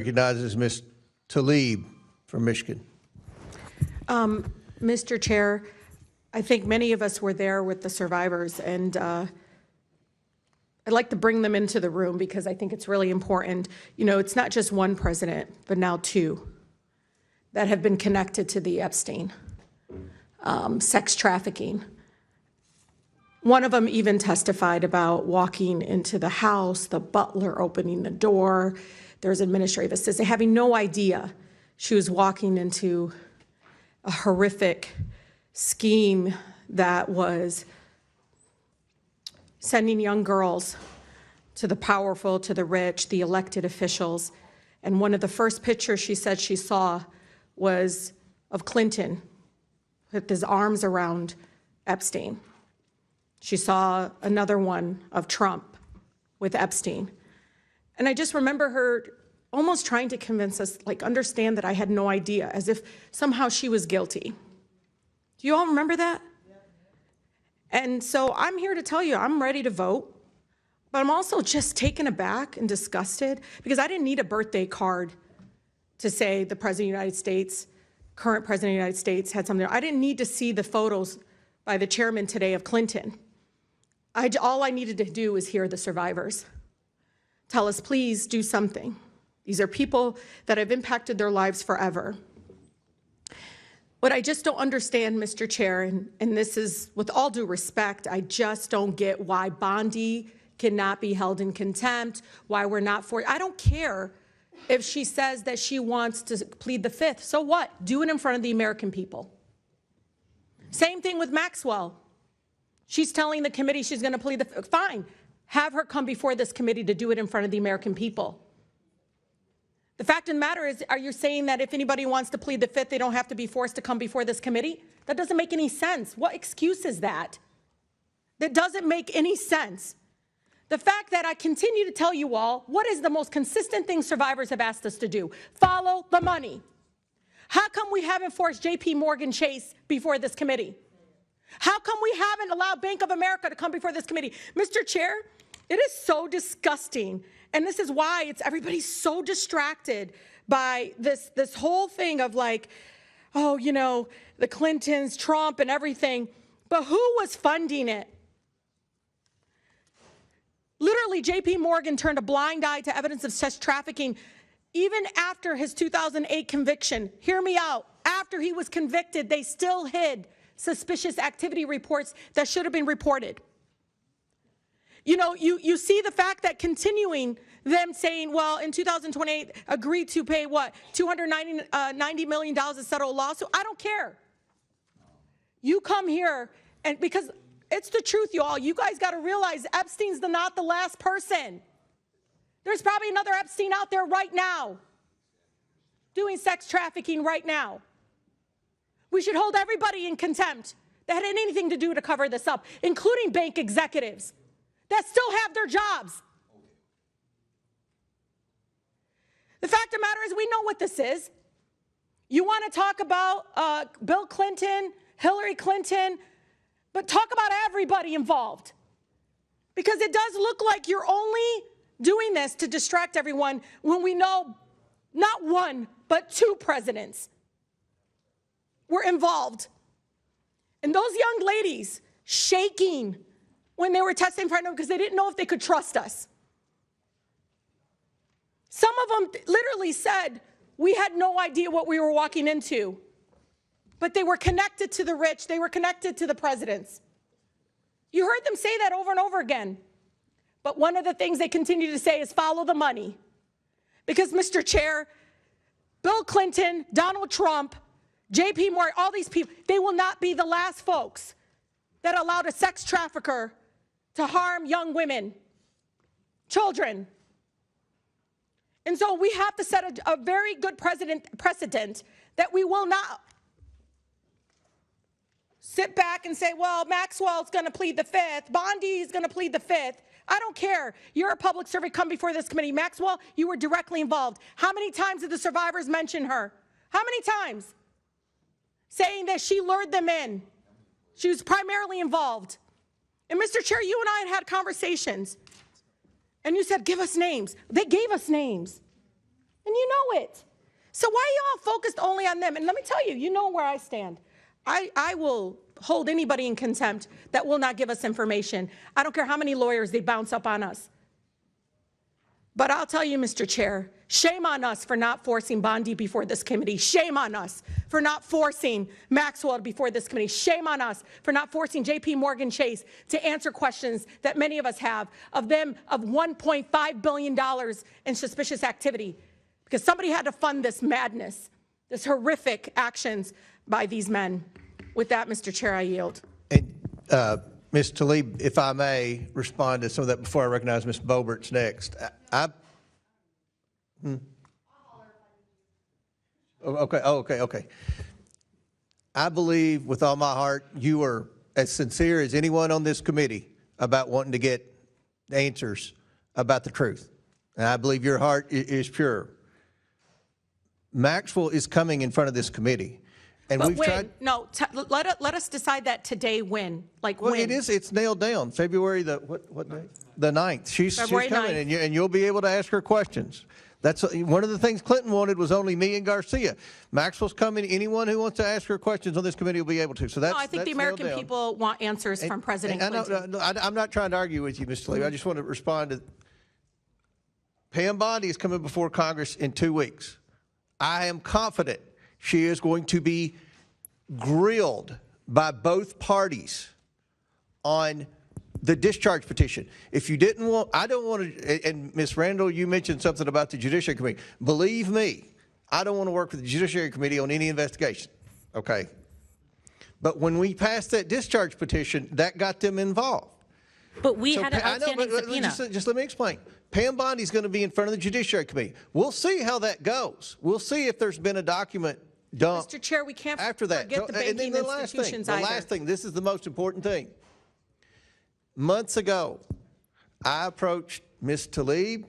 Recognizes Ms. Tlaib from Michigan. Mr. Chair, I think many of us were there with the survivors, and I'd like to bring them into the room because I think it's really important. You know, it's not just one president, but now two that have been connected to the Epstein sex trafficking. One of them even testified about walking into the house, the butler opening the door, there's administrative assistant, having no idea she was walking into a horrific scheme that was sending young girls to the powerful, to the rich, the elected officials. And one of the first pictures she said she saw was of Clinton with his arms around Epstein. She saw another one of Trump with Epstein. And I just remember her almost trying to convince us, like, understand that I had no idea, as if somehow she was guilty. Do you all remember that? Yeah. And so I'm here to tell you, I'm ready to vote, but I'm also just taken aback and disgusted because I didn't need a birthday card to say the President of the United States, current President of the United States, had something. I didn't need to see the photos by the chairman today of Clinton. All I needed to do was hear the survivors tell us, please do something. These are people that have impacted their lives forever. What I just don't understand, Mr. Chair, and this is with all due respect, I just don't get why Bondi cannot be held in contempt, why we're not for, I don't care if she says that she wants to plead the fifth. So what? Do it in front of the American people. Same thing with Maxwell. She's telling the committee she's going to plead the fifth. Fine. Have her come before this committee to do it in front of the American people. The fact of the matter is, are you saying that if anybody wants to plead the fifth, they don't have to be forced to come before this committee? That doesn't make any sense. What excuse is that? That doesn't make any sense. The fact that I continue to tell you all, what is the most consistent thing survivors have asked us to do? Follow the money. How come we haven't forced JP Morgan Chase before this committee? How come we haven't allowed Bank of America to come before this committee? Mr. Chair, it is so disgusting. And this is why everybody's so distracted by this whole thing of like, oh, you know, the Clintons, Trump and everything. But who was funding it? Literally, JP Morgan turned a blind eye to evidence of sex trafficking even after his 2008 conviction. Hear me out. After he was convicted, they still hid suspicious activity reports that should have been reported. You know, you see the fact that continuing them saying, well, in 2028, agreed to pay what, $290 million to settle a lawsuit? I don't care. You come here, and because it's the truth, y'all. You guys got to realize Epstein's not the last person. There's probably another Epstein out there right now doing sex trafficking right now. We should hold everybody in contempt that had anything to do to cover this up, including bank executives that still have their jobs. The fact of the matter is, we know what this is. You want to talk about Bill Clinton, Hillary Clinton, but talk about everybody involved. Because it does look like you're only doing this to distract everyone when we know not one, but two presidents were involved. And those young ladies shaking when they were testifying in front of them because they didn't know if they could trust us. Some of them literally said, we had no idea what we were walking into. But they were connected to the rich. They were connected to the presidents. You heard them say that over and over again. But one of the things they continue to say is follow the money. Because, Mr. Chair, Bill Clinton, Donald Trump, JP Morgan, all these people, they will not be the last folks that allowed a sex trafficker to harm young women, children. And so we have to set a very good precedent that we will not sit back and say, well, Maxwell's going to plead the fifth, Bondi's going to plead the fifth. I don't care. You're a public servant. Come before this committee. Maxwell, you were directly involved. How many times did the survivors mention her? How many times? Saying that she lured them in. She was primarily involved. And Mr. Chair, you and I had conversations. And you said, give us names. They gave us names. And you know it. So why are y'all focused only on them? And let me tell you, you know where I stand. I will hold anybody in contempt that will not give us information. I don't care how many lawyers they bounce up on us. But I'll tell you, Mr. Chair, shame on us for not forcing Bondi before this committee. Shame on us for not forcing Maxwell before this committee. Shame on us for not forcing J.P. Morgan Chase to answer questions that many of us have of $1.5 billion in suspicious activity. Because somebody had to fund this madness, this horrific actions by these men. With that, Mr. Chair, I yield. And Ms. Tlaib, if I may respond to some of that before I recognize Ms. Bobert's next. Okay. I believe with all my heart you are as sincere as anyone on this committee about wanting to get answers about the truth. And I believe your heart is pure. Maxwell is coming in front of this committee. And But we've when? tried. No, let us decide that today when. Like Well, when? it's nailed down. February what day? The 9th. She's February coming, 9th. and you'll be able to ask her questions. That's one of the things Clinton wanted was only me and Garcia. Maxwell's coming. Anyone who wants to ask her questions on this committee will be able to. So that's. No, I think the American people want answers from President Clinton. I'm not trying to argue with you, Ms. Tlaib. I just want to respond to. Pam Bondi is coming before Congress in 2 weeks. I am confident she is going to be grilled by both parties on the discharge petition. If you didn't want, I don't want to, and Ms. Randall, you mentioned something about the Judiciary Committee. Believe me, I don't want to work with the Judiciary Committee on any investigation, okay? But when we passed that discharge petition, that got them involved. But we had an outstanding subpoena. Just let me explain. Pam Bondi is going to be in front of the Judiciary Committee. We'll see how that goes. We'll see if there's been a document dumped. Mr. Chair, we can't after that. forget the banking institutions either. The last thing, this is the most important thing. Months ago, I approached Ms. Tlaib,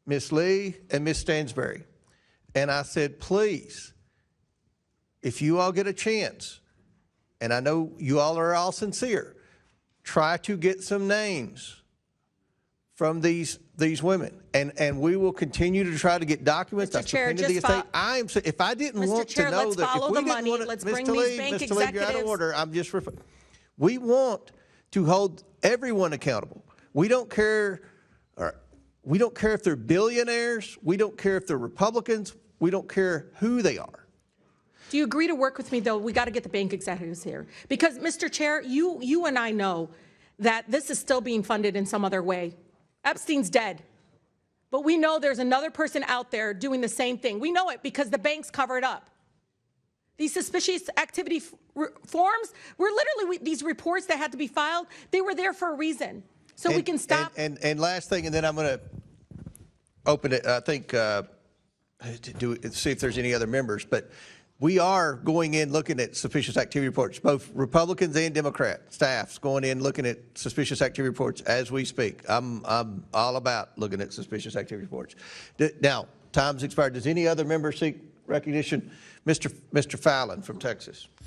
Ms. Lee, and Ms. Stansberry, and I said, please, if you all get a chance, and I know you all are all sincere, try to get some names from these women, and we will continue to try to get documents. Mr. Chair, the estate. If I didn't Mr. want Chair, to know let's that, follow if we the didn't money. want to, Let's Ms. bring Tlaib, these bank Ms. Tlaib, you're out of executives. order. I'm just we want to hold everyone accountable. We don't care. We don't care if they're billionaires. We don't care if they're Republicans. We don't care who they are. Do you agree to work with me, though? We got to get the bank executives here. Because, Mr. Chair, you and I know that this is still being funded in some other way. Epstein's dead. But we know there's another person out there doing the same thing. We know it because the banks cover it up. These suspicious activity forms were literally these reports that had to be filed. They were there for a reason. So we can stop. And last thing, and then I'm going to open it, I think, to see if there's any other members. But we are going in looking at suspicious activity reports, both Republicans and Democrat staffs going in looking at suspicious activity reports as we speak. I'm all about looking at suspicious activity reports. Now, time's expired. Does any other member seek recognition? Mr. Fallon from Texas.